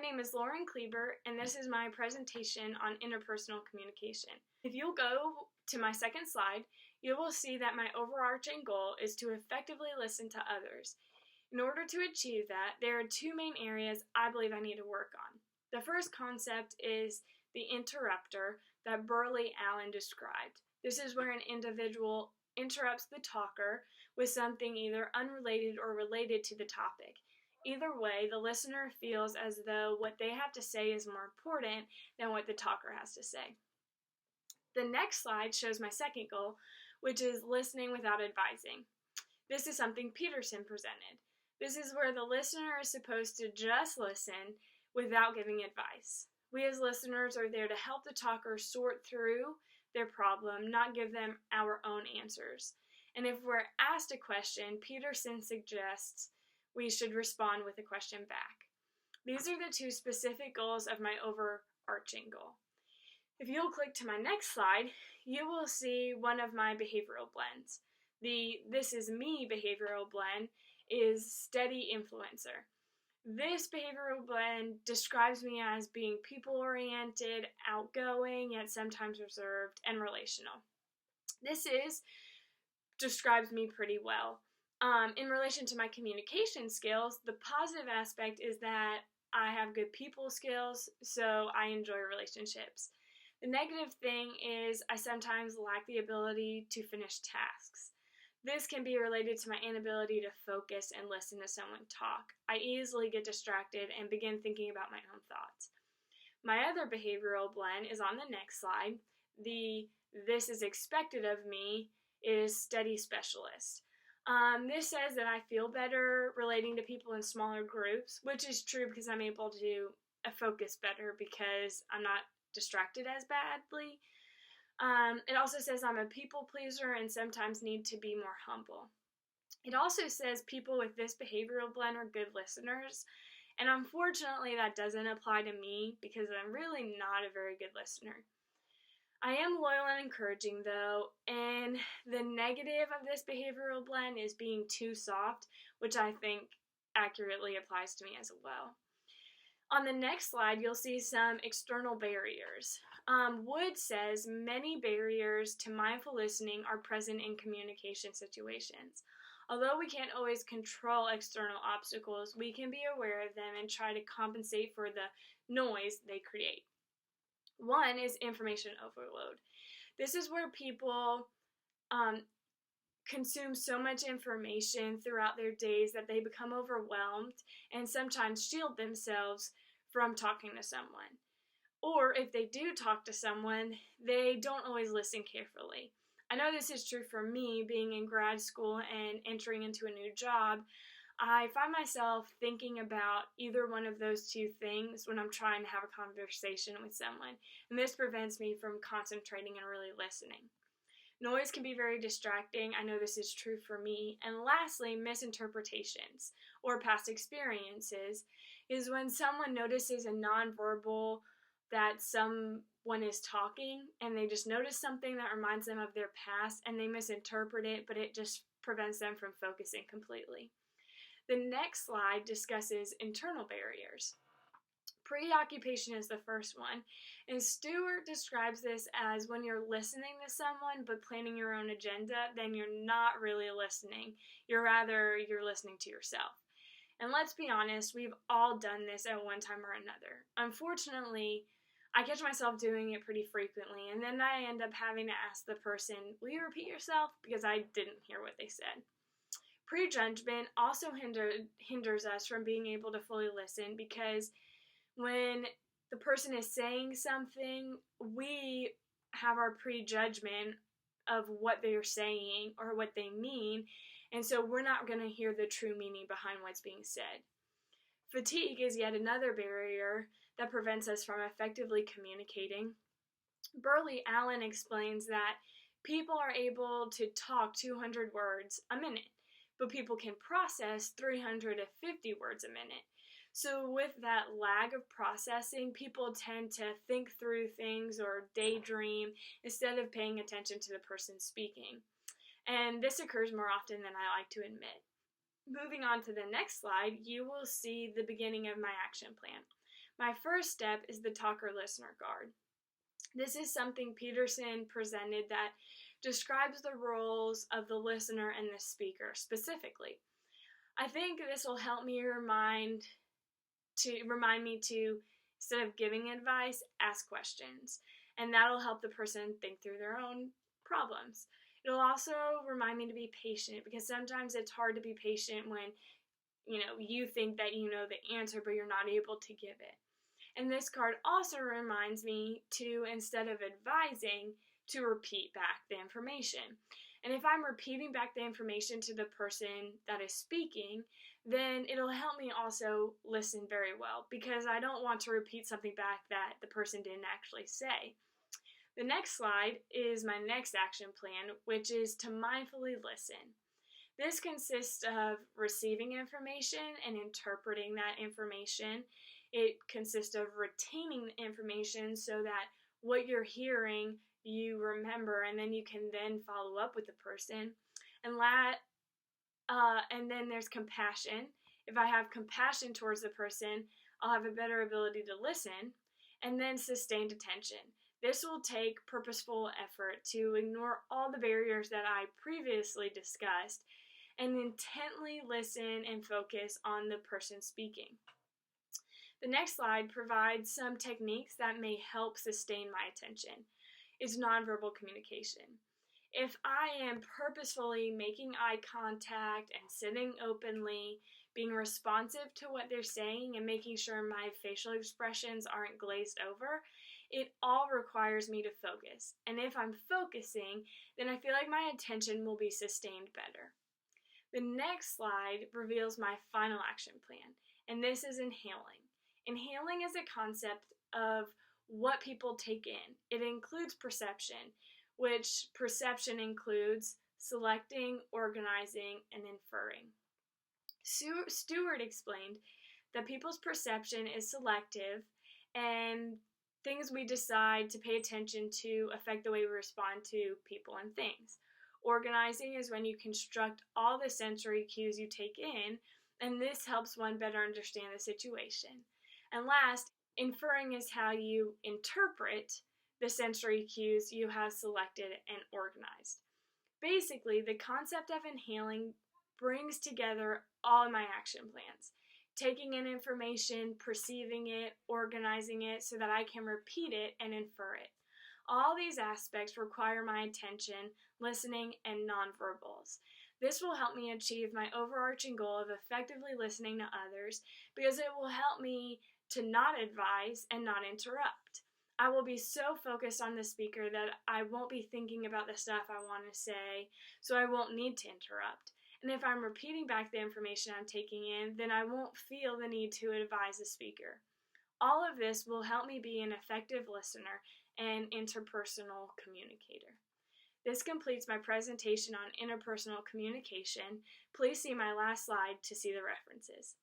name is Lauren Klieber, and this is my presentation on interpersonal communication. If you'll go to my second slide, you will see that my overarching goal is to effectively listen to others. In order to achieve that, there are two main areas I believe I need to work on. The first concept is the interrupter that Burley Allen described. This is where an individual interrupts the talker with something either unrelated or related to the topic. Either way, the listener feels as though what they have to say is more important than what the talker has to say. The next slide shows my second goal, which is listening without advising. This is something Peterson presented. This is where the listener is supposed to just listen without giving advice. We as listeners are there to help the talker sort through their problem, not give them our own answers. And if we're asked a question, Peterson suggests we should respond with a question back. These are the two specific goals of my overarching goal. If you'll click to my next slide, you will see one of my behavioral blends. The This Is Me behavioral blend is steady influencer. This behavioral blend describes me as being people-oriented, outgoing, yet sometimes reserved, and relational. This describes me pretty well. In relation to my communication skills, the positive aspect is that I have good people skills, so I enjoy relationships. The negative thing is I sometimes lack the ability to finish tasks. This can be related to my inability to focus and listen to someone talk. I easily get distracted and begin thinking about my own thoughts. My other behavioral blend is on the next slide. The This Is Expected of Me is steady specialist. This says that I feel better relating to people in smaller groups, which is true because I'm able to focus better because I'm not distracted as badly. It also says I'm a people pleaser and sometimes need to be more humble. It also says people with this behavioral blend are good listeners, and unfortunately that doesn't apply to me because I'm really not a very good listener. I am loyal and encouraging though, and the negative of this behavioral blend is being too soft, which I think accurately applies to me as well. On the next slide, you'll see some external barriers. Wood says many barriers to mindful listening are present in communication situations. Although we can't always control external obstacles, we can be aware of them and try to compensate for the noise they create. One is information overload. This is where people consume so much information throughout their days that they become overwhelmed and sometimes shield themselves from talking to someone. Or if they do talk to someone, they don't always listen carefully. I know this is true for me, being in grad school and entering into a new job. I find myself thinking about either one of those two things when I'm trying to have a conversation with someone, and this prevents me from concentrating and really listening. Noise can be very distracting. I know this is true for me. And lastly, misinterpretations or past experiences is when someone notices a nonverbal that someone is talking and they just notice something that reminds them of their past and they misinterpret it, but it just prevents them from focusing completely. The next slide discusses internal barriers. Preoccupation is the first one, and Stewart describes this as when you're listening to someone but planning your own agenda, then you're not really listening. You're listening to yourself. And let's be honest, we've all done this at one time or another. Unfortunately, I catch myself doing it pretty frequently, and then I end up having to ask the person, will you repeat yourself? Because I didn't hear what they said. Prejudgment also hinders us from being able to fully listen because when the person is saying something, we have our prejudgment of what they're saying or what they mean, and so we're not going to hear the true meaning behind what's being said. Fatigue is yet another barrier that prevents us from effectively communicating. Burley Allen explains that people are able to talk 200 words a minute, but people can process 350 words a minute. So with that lag of processing, people tend to think through things or daydream instead of paying attention to the person speaking. And this occurs more often than I like to admit. Moving on to the next slide, you will see the beginning of my action plan. My first step is the talker-listener guard. This is something Peterson presented that describes the roles of the listener and the speaker specifically. I think this will help me remind me to, instead of giving advice, ask questions. And that'll help the person think through their own problems. It'll also remind me to be patient, because sometimes it's hard to be patient when you think that you know the answer, but you're not able to give it. And this card also reminds me to, instead of advising, to repeat back the information. And if I'm repeating back the information to the person that is speaking, then it'll help me also listen very well, because I don't want to repeat something back that the person didn't actually say. The next slide is my next action plan, which is to mindfully listen. This consists of receiving information and interpreting that information. It consists of retaining the information so that what you're hearing you remember, and then you can then follow up with the person. And then there's compassion. If I have compassion towards the person, I'll have a better ability to listen. And then sustained attention. This will take purposeful effort to ignore all the barriers that I previously discussed and intently listen and focus on the person speaking. The next slide provides some techniques that may help sustain my attention. It's nonverbal communication. If I am purposefully making eye contact and sitting openly, being responsive to what they're saying and making sure my facial expressions aren't glazed over, it all requires me to focus. And if I'm focusing, then I feel like my attention will be sustained better. The next slide reveals my final action plan, and this is inhaling. Inhaling is a concept of what people take in. It includes perception, which perception includes selecting, organizing, and inferring. Stewart explained that people's perception is selective, and things we decide to pay attention to affect the way we respond to people and things. Organizing is when you construct all the sensory cues you take in, and this helps one better understand the situation. And last, inferring is how you interpret the sensory cues you have selected and organized. Basically, the concept of inhaling brings together all my action plans, taking in information, perceiving it, organizing it so that I can repeat it and infer it. All these aspects require my attention, listening, and nonverbals. This will help me achieve my overarching goal of effectively listening to others, because it will help me to not advise and not interrupt. I will be so focused on the speaker that I won't be thinking about the stuff I want to say, so I won't need to interrupt. And if I'm repeating back the information I'm taking in, then I won't feel the need to advise the speaker. All of this will help me be an effective listener and interpersonal communicator. This completes my presentation on interpersonal communication. Please see my last slide to see the references.